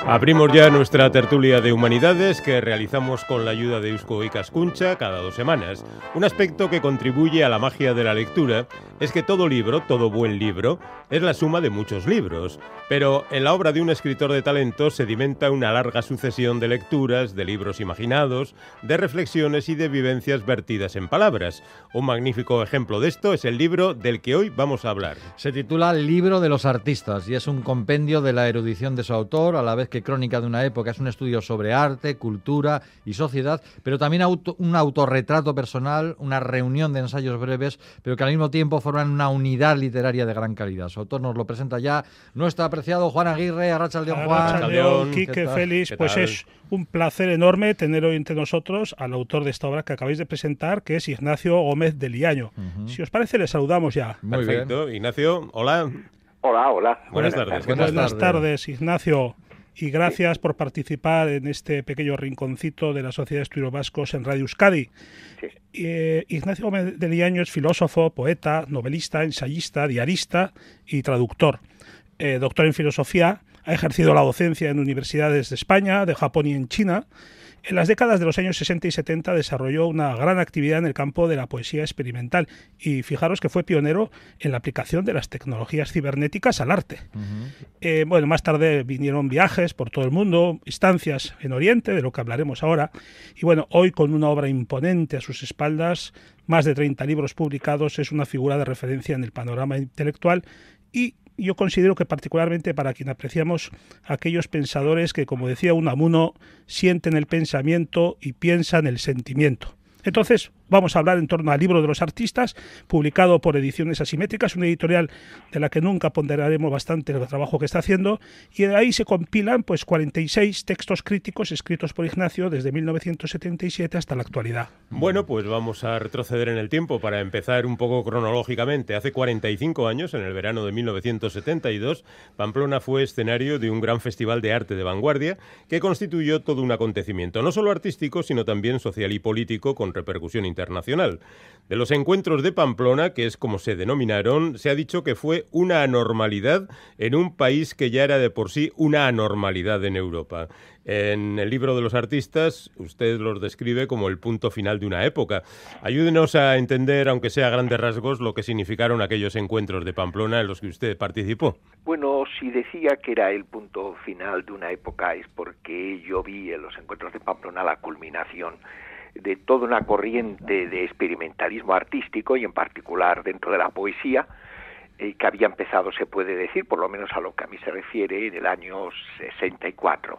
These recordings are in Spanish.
Abrimos ya nuestra tertulia de humanidades que realizamos con la ayuda de Eusko Ikaskuntza cada 2 semanas. Un aspecto que contribuye a la magia de la lectura es que todo libro, todo buen libro, es la suma de muchos libros. Pero en la obra de un escritor de talento sedimenta una larga sucesión de lecturas, de libros imaginados, de reflexiones y de vivencias vertidas en palabras. Un magnífico ejemplo de esto es el libro del que hoy vamos a hablar. Se titula Libro de los artistas y es un compendio de la erudición de su autor, a la vez que crónica de una época. Es un estudio sobre arte, cultura y sociedad, pero también un autorretrato personal, una reunión de ensayos breves, pero que al mismo tiempo forman una unidad literaria de gran calidad. Su autor nos lo presenta ya nuestro apreciado Juan Aguirre. Arratsaldeon, Juan. Arratsaldeon, Quique, Félix. Pues es un placer enorme tener hoy entre nosotros al autor de esta obra que acabáis de presentar, que es Ignacio Gómez de Liaño. Si os parece, le saludamos ya. Muy Perfecto. Bien. Ignacio, hola. Hola. Buenas tardes. Buenas tardes, Ignacio. Y gracias por participar en este pequeño rinconcito de la Sociedad de Estudios Vascos en Radio Euskadi. Ignacio Gómez de Liaño es filósofo, poeta, novelista, ensayista, diarista y traductor. Doctor en filosofía, ha ejercido la docencia en universidades de España, de Japón y en China. En las décadas de los años 60 y 70 desarrolló una gran actividad en el campo de la poesía experimental y fijaros que fue pionero en la aplicación de las tecnologías cibernéticas al arte. Más tarde vinieron viajes por todo el mundo, estancias en Oriente, de lo que hablaremos ahora, y hoy con una obra imponente a sus espaldas, más de 30 libros publicados, es una figura de referencia en el panorama intelectual y yo considero que particularmente para quien apreciamos aquellos pensadores que, como decía Unamuno, sienten el pensamiento y piensan el sentimiento. Entonces, vamos a hablar en torno al Libro de los Artistas, publicado por Ediciones Asimétricas, una editorial de la que nunca ponderaremos bastante el trabajo que está haciendo, y de ahí se compilan 46 textos críticos escritos por Ignacio desde 1977 hasta la actualidad. Bueno, pues vamos a retroceder en el tiempo para empezar un poco cronológicamente. Hace 45 años, en el verano de 1972, Pamplona fue escenario de un gran festival de arte de vanguardia que constituyó todo un acontecimiento, no solo artístico, sino también social y político, con repercusión internacional. De los encuentros de Pamplona, que es como se denominaron, se ha dicho que fue una anormalidad en un país que ya era de por sí una anormalidad en Europa. En el Libro de los Artistas, usted los describe como el punto final de una época. Ayúdenos a entender, aunque sea a grandes rasgos, lo que significaron aquellos encuentros de Pamplona en los que usted participó. Bueno, si decía que era el punto final de una época es porque yo vi en los encuentros de Pamplona la culminación de toda una corriente de experimentalismo artístico y en particular dentro de la poesía que había empezado, se puede decir, por lo menos a lo que a mí se refiere, en el año 64.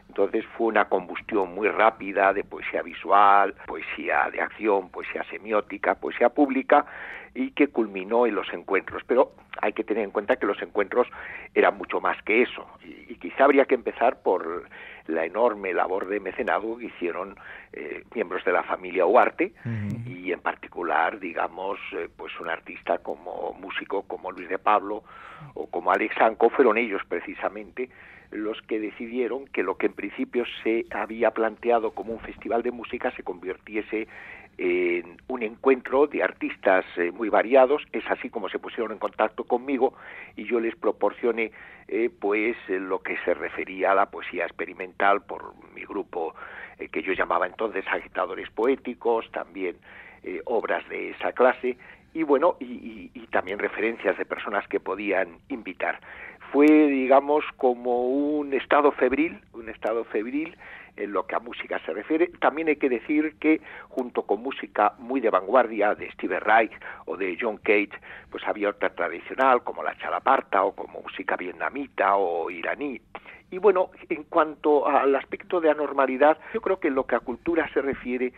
Entonces fue una combustión muy rápida de poesía visual, poesía de acción, poesía semiótica, poesía pública y que culminó en los encuentros. Pero hay que tener en cuenta que los encuentros eran mucho más que eso y quizá habría que empezar por la enorme labor de mecenazgo que hicieron miembros de la familia Huarte y en particular, digamos, un artista como músico como Luis de Pablo o como Alex Anco. Fueron ellos precisamente los que decidieron que lo que en principio se había planteado como un festival de música se convirtiese en un encuentro de artistas muy variados. Es así como se pusieron en contacto conmigo y yo les proporcioné lo que se refería a la poesía experimental por mi grupo que yo llamaba entonces agitadores poéticos, también obras de esa clase y también referencias de personas que podían invitar. Fue, digamos, como un estado febril en lo que a música se refiere. También hay que decir que junto con música muy de vanguardia de Steve Reich o de John Cage, pues había otra tradicional como la chalaparta o como música vietnamita o iraní. Y en cuanto al aspecto de anormalidad, yo creo que en lo que a cultura se refiere,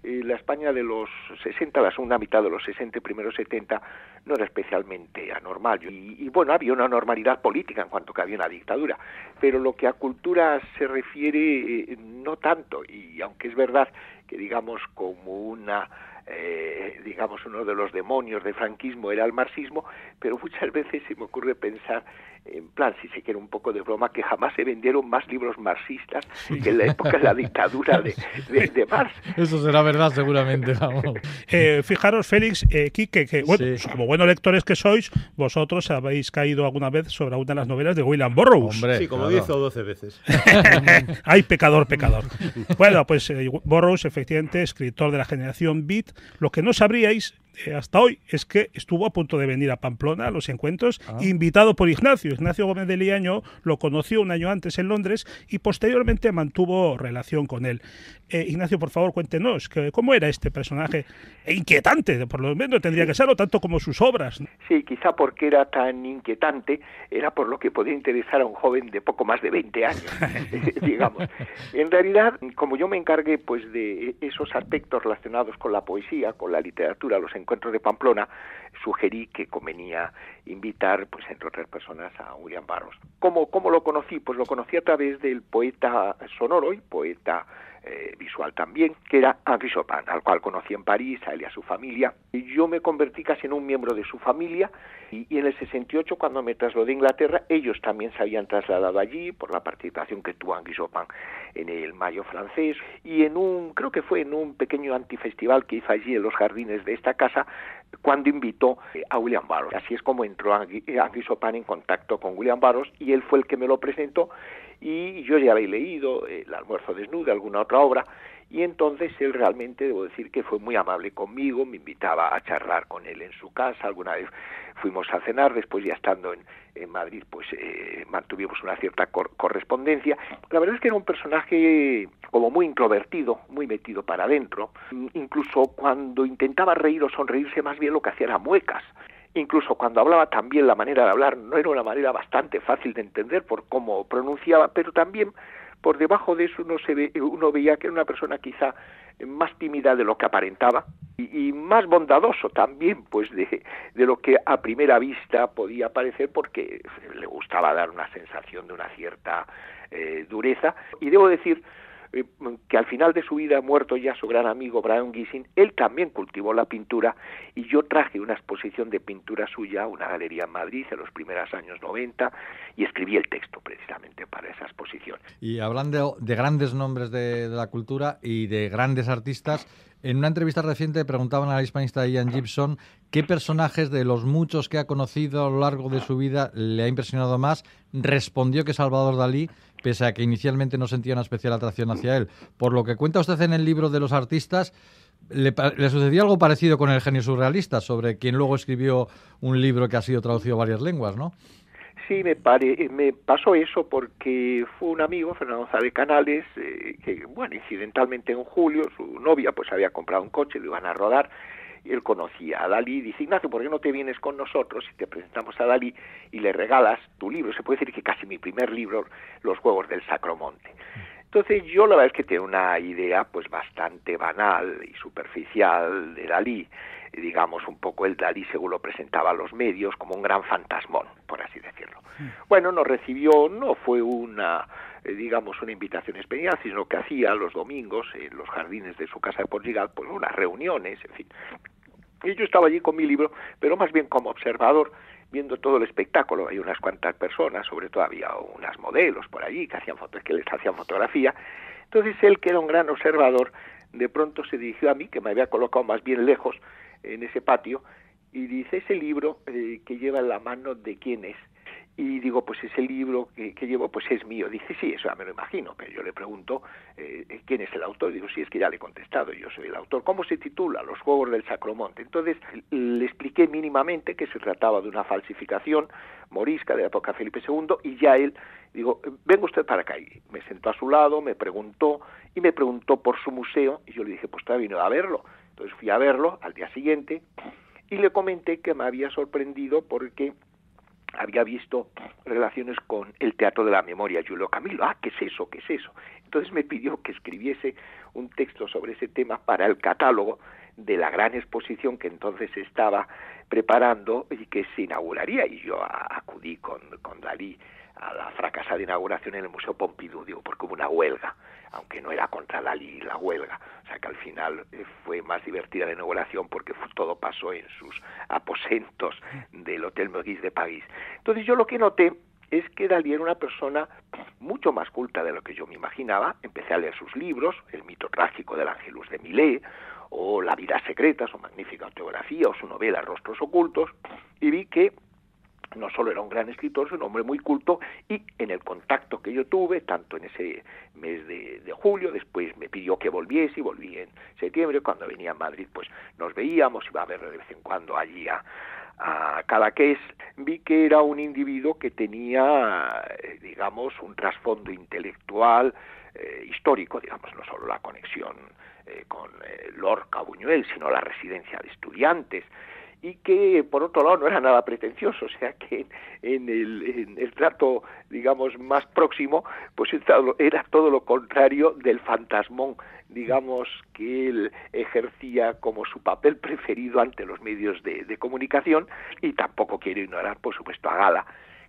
la España de los 60, la segunda mitad de los 60 y primeros 70, no era especialmente anormal. Había una anormalidad política en cuanto que había una dictadura, pero lo que a cultura se refiere, no tanto. Y aunque es verdad que, digamos, como una digamos, uno de los demonios del franquismo era el marxismo, pero muchas veces se me ocurre pensar, en plan, si se quiere un poco de broma, que jamás se vendieron más libros marxistas que en la época de la dictadura de Marx. Eso será verdad seguramente, vamos. Fijaros, Félix, Quique, que bueno, como buenos lectores que sois, vosotros habéis caído alguna vez sobre una de las novelas de William Burroughs. Hombre, sí, como 10 o 12 veces. ¡Ay, pecador! Bueno, pues Burroughs, efectivamente, escritor de la generación Beat. Lo que no sabríais hasta hoy es que estuvo a punto de venir a Pamplona a los encuentros, invitado por Ignacio Gómez de Liaño. Lo conoció un año antes en Londres y posteriormente mantuvo relación con él. Ignacio, por favor, cuéntenos cómo era este personaje inquietante, por lo menos tendría que serlo, tanto como sus obras. Sí, quizá porque era tan inquietante, era por lo que podía interesar a un joven de poco más de 20 años, digamos. En realidad, como yo me encargué pues de esos aspectos relacionados con la poesía, con la literatura, los encuentros de Pamplona, sugerí que convenía invitar, pues entre otras personas, a William Burroughs. ¿Cómo lo conocí? Pues lo conocí a través del poeta sonoro y poeta visual también, que era Henri Chopin, al cual conocí en París, a él y a su familia. Y yo me convertí casi en un miembro de su familia, y en el 68, cuando me trasladé a Inglaterra, ellos también se habían trasladado allí por la participación que tuvo Henri Chopin en el Mayo francés, y creo que fue en un pequeño antifestival que hizo allí en los jardines de esta casa, cuando invitó a William Burroughs. Así es como entró Henri Chopin en contacto con William Burroughs, y él fue el que me lo presentó, y yo ya había leído El almuerzo desnudo, alguna otra obra, y entonces él realmente, debo decir, que fue muy amable conmigo, me invitaba a charlar con él en su casa, alguna vez fuimos a cenar, después ya estando en Madrid, pues mantuvimos una cierta correspondencia. La verdad es que era un personaje como muy introvertido, muy metido para adentro, incluso cuando intentaba reír o sonreírse, más bien lo que hacía era muecas. Incluso cuando hablaba también, la manera de hablar no era una manera bastante fácil de entender por cómo pronunciaba, pero también por debajo de eso uno veía que era una persona quizá más tímida de lo que aparentaba y más bondadoso también, pues de lo que a primera vista podía parecer, porque le gustaba dar una sensación de una cierta dureza. Y debo decir que al final de su vida, muerto ya su gran amigo Brian Gysin, él también cultivó la pintura, y yo traje una exposición de pintura suya a una galería en Madrid en los primeros años 90 y escribí el texto precisamente para esa exposición. Y hablando de grandes nombres de la cultura y de grandes artistas, en una entrevista reciente preguntaban al hispanista Ian Gibson qué personajes de los muchos que ha conocido a lo largo de su vida le ha impresionado más. Respondió que Salvador Dalí, pese a que inicialmente no sentía una especial atracción hacia él. Por lo que cuenta usted en el libro de los artistas, ¿le sucedió algo parecido con el genio surrealista, sobre quien luego escribió un libro que ha sido traducido a varias lenguas, ¿no? Sí, me pasó eso porque fue un amigo, Fernando González Canales, que, bueno, incidentalmente en julio, su novia pues había comprado un coche, lo iban a rodar, y él conocía a Dalí, y dice: Ignacio, ¿por qué no te vienes con nosotros y te presentamos a Dalí y le regalas tu libro? Se puede decir que casi mi primer libro, Los Juegos del Sacromonte. Entonces yo la verdad es que tengo una idea pues bastante banal y superficial de Dalí. Digamos, un poco el Dalí según lo presentaba a los medios como un gran fantasmón, por así decirlo. Bueno, nos recibió, no fue una invitación especial, sino que hacía los domingos en los jardines de su casa de Portugal, pues unas reuniones, en fin. Y yo estaba allí con mi libro, pero más bien como observador, viendo todo el espectáculo. Hay unas cuantas personas, sobre todo había unas modelos por allí que les hacían fotografía. Entonces él, que era un gran observador, de pronto se dirigió a mí, que me había colocado más bien lejos en ese patio, y dice: ese libro que lleva en la mano, ¿de quién es? Y digo: pues ese libro que llevo pues es mío. Dice: sí, eso ya me lo imagino. Pero yo le pregunto ¿quién es el autor? Digo: sí, es que ya le he contestado, yo soy el autor. ¿Cómo se titula? Los Juegos del Sacromonte. Entonces le expliqué mínimamente que se trataba de una falsificación morisca de la época de Felipe II, y ya él, digo: venga usted para acá. Y me sentó a su lado, me preguntó por su museo, y yo le dije: pues todavía vino a verlo. Entonces fui a verlo al día siguiente y le comenté que me había sorprendido porque había visto relaciones con el Teatro de la Memoria, Giulio Camillo. ¿Qué es eso? ¿Qué es eso? Entonces me pidió que escribiese un texto sobre ese tema para el catálogo de la gran exposición que entonces estaba preparando y que se inauguraría. Y yo acudí con Dalí a la fracasada inauguración en el Museo Pompidou, digo, porque hubo una huelga, aunque no era contra la huelga, o sea que al final fue más divertida la inauguración porque todo pasó en sus aposentos del Hotel Meurice de París. Entonces yo lo que noté es que Dalí era una persona mucho más culta de lo que yo me imaginaba. Empecé a leer sus libros, El mito trágico del Ángelus de Millet, o La vida secreta, su magnífica autobiografía, o su novela Rostros ocultos, y vi que no solo era un gran escritor, sino un hombre muy culto, y en el contacto que yo tuve, tanto en ese mes de julio, después me pidió que volviese, y volví en septiembre, cuando venía a Madrid, pues nos veíamos, iba a ver de vez en cuando allí a Cadaqués, vi que era un individuo que tenía, digamos, un trasfondo intelectual, histórico, digamos, no solo la conexión con Lorca o Buñuel, sino la residencia de estudiantes, y que por otro lado no era nada pretencioso, o sea que en el trato, digamos, más próximo, pues era todo lo contrario del fantasmón, digamos, que él ejercía como su papel preferido ante los medios de comunicación. Y tampoco quiero ignorar, por supuesto, a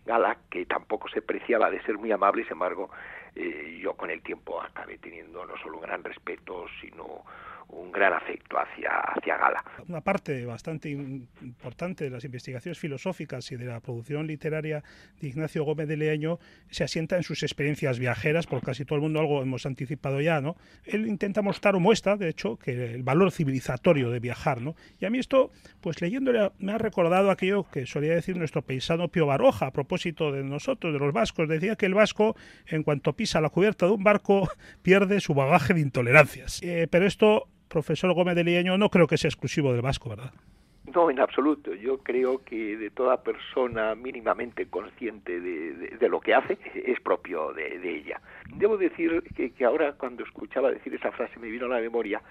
Gala, que tampoco se preciaba de ser muy amable, y sin embargo, yo con el tiempo acabé teniendo no solo un gran respeto, sino un gran afecto hacia Gala. Una parte bastante importante de las investigaciones filosóficas y de la producción literaria de Ignacio Gómez de Leaño se asienta en sus experiencias viajeras, por casi todo el mundo algo hemos anticipado ya, ¿no? Él intenta mostrar, o muestra, de hecho, que el valor civilizatorio de viajar, ¿no? Y a mí esto, pues leyéndole, me ha recordado aquello que solía decir nuestro paisano Pío Baroja a propósito de nosotros, de los vascos. Decía que el vasco, en cuanto pisa la cubierta de un barco, pierde su bagaje de intolerancias. Pero esto, profesor Gómez de Leaño, no creo que sea exclusivo del vasco, ¿verdad? No, en absoluto. Yo creo que de toda persona mínimamente consciente de lo que hace, es propio de ella. Debo decir que ahora, cuando escuchaba decir esa frase, me vino a la memoria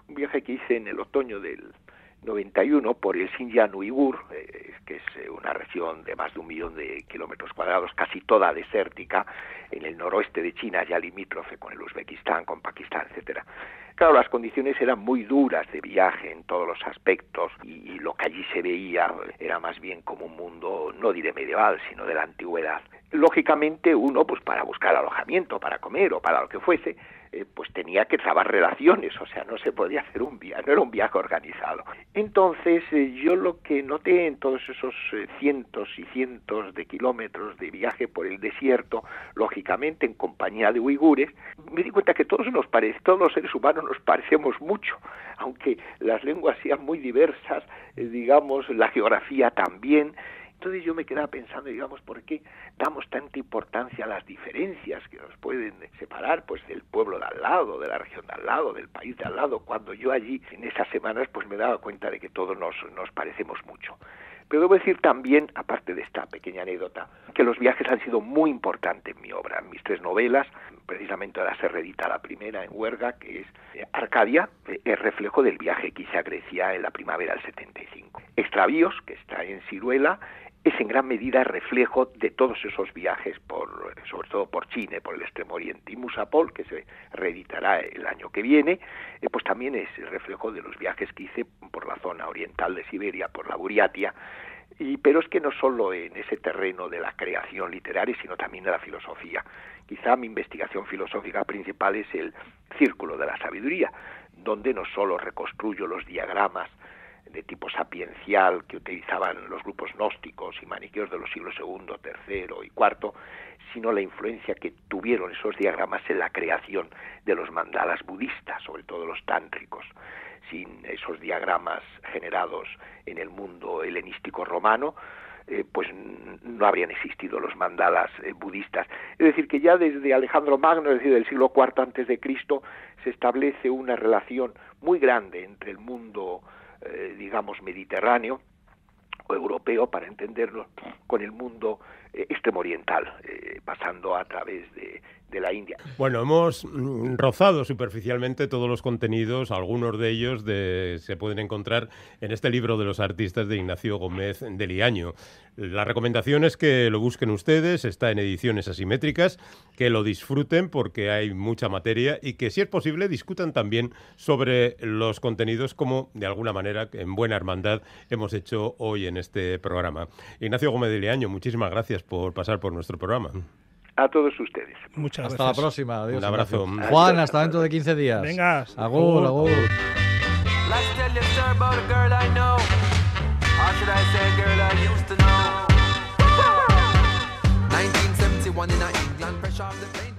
un viaje que hice en el otoño del 91 por el Xinjiang uigur, que es una región de más de 1 millón de kilómetros cuadrados, casi toda desértica, en el noroeste de China, ya limítrofe con el Uzbekistán, con Pakistán, etcétera. Claro, las condiciones eran muy duras de viaje en todos los aspectos, y lo que allí se veía era más bien como un mundo, no diré medieval, sino de la antigüedad. Lógicamente uno, pues para buscar alojamiento, para comer o para lo que fuese, pues tenía que trabar relaciones, o sea, no se podía hacer un viaje, no era un viaje organizado. Entonces, yo lo que noté en todos esos cientos y cientos de kilómetros de viaje por el desierto, lógicamente en compañía de uigures, me di cuenta que todos los seres humanos nos parecemos mucho, aunque las lenguas sean muy diversas, digamos, la geografía también. Entonces yo me quedaba pensando, digamos, ¿por qué damos tanta importancia a las diferencias que nos pueden separar, pues, del pueblo de al lado, de la región de al lado, del país de al lado, cuando yo allí en esas semanas pues me daba cuenta de que todos nos parecemos mucho? Pero debo decir también, aparte de esta pequeña anécdota, que los viajes han sido muy importantes en mi obra. En mis 3 novelas, precisamente ahora se reedita la primera en Huerga, que es Arcadia, es reflejo del viaje que hice a Grecia en la primavera del 75. Extravíos, que está en Siruela, es en gran medida reflejo de todos esos viajes, sobre todo por China, por el Extremo Oriente. Y Musapol, que se reeditará el año que viene, pues también es el reflejo de los viajes que hice por la zona oriental de Siberia, por la Buriatia. Pero es que no solo en ese terreno de la creación literaria, sino también de la filosofía. Quizá mi investigación filosófica principal es el Círculo de la Sabiduría, donde no solo reconstruyo los diagramas de tipo sapiencial que utilizaban los grupos gnósticos y maniqueos de los siglos II, III y IV, sino la influencia que tuvieron esos diagramas en la creación de los mandalas budistas, sobre todo los tántricos. Sin esos diagramas generados en el mundo helenístico romano, pues no habrían existido los mandalas budistas. Es decir, que ya desde Alejandro Magno, es decir, del siglo IV antes de Cristo, se establece una relación muy grande entre el mundo digamos mediterráneo o europeo, para entenderlo, con el mundo extremo oriental, pasando a través de de la India. Bueno, hemos rozado superficialmente todos los contenidos, algunos de ellos se pueden encontrar en este libro de los artistas de Ignacio Gómez de Liaño. La recomendación es que lo busquen ustedes, está en ediciones asimétricas, que lo disfruten porque hay mucha materia y que, si es posible, discutan también sobre los contenidos como, de alguna manera, en buena hermandad hemos hecho hoy en este programa. Ignacio Gómez de Liaño, muchísimas gracias por pasar por nuestro programa. A todos ustedes. Muchas Hasta gracias. la próxima. Adiós. Un abrazo. Ignacio. Juan, hasta dentro de 15 días. Venga. Agur, agur. Let's tell you a story about a girl I know. Or should I say a girl I used to know? 1971 in England, fresh off the plane.